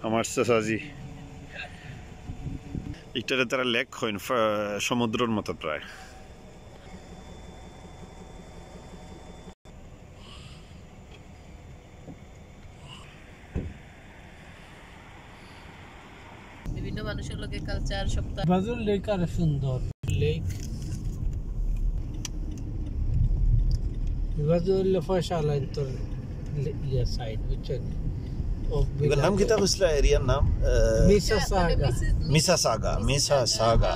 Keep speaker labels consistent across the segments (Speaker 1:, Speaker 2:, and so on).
Speaker 1: আমার চাচাজি এটারে তারা লেক হইন সমুদ্রের মতো প্রায়।
Speaker 2: বিভিন্ন মানুষের লোকে কালচার সপ্তাহ
Speaker 3: বাজুর লেক আর সুন্দর লেক বাজুর পয়সা লাইন তোর ইয়া সাইড বুঝছেন
Speaker 1: এর নাম কিতা কইছলা এরিয়ার নাম? মিসাসাগা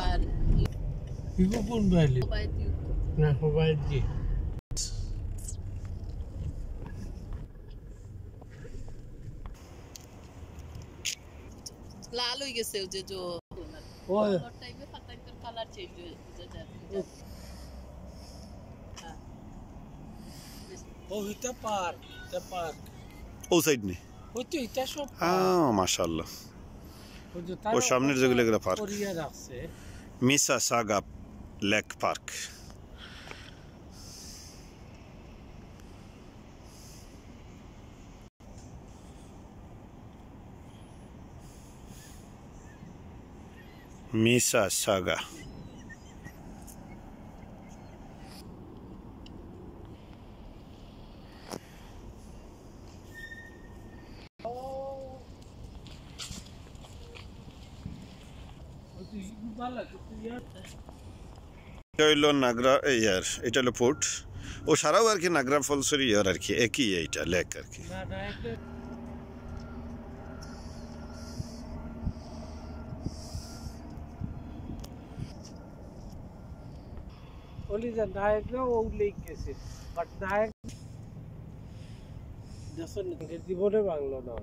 Speaker 3: ইগো কোন ভ্যালি না হবাইজি
Speaker 2: লাল হয়ে গেছে যে
Speaker 3: ওই
Speaker 2: টাইমে পাতার কালার চেঞ্জ হয়ে যায়।
Speaker 3: ও হিতা পার্ক
Speaker 1: ও সাইড নে
Speaker 3: ওই তো এটা সব
Speaker 1: মাশাআল্লাহ ও সামনের যেগুলো পার্ক
Speaker 3: করিয়া রাখছে
Speaker 1: মিসাসাগা লেক পার্ক। মিসাসাগা এটা হইল নাগরা ইয়ার, এটা হলো পোর্ট ও সারাও আর কি নাগরা ফলসের ইয়ার আর কি একই এইটা লেক আর কি।
Speaker 3: only the Niagara ও লেক গেছে বাট নায়ক যখন জীবনে বাংলো না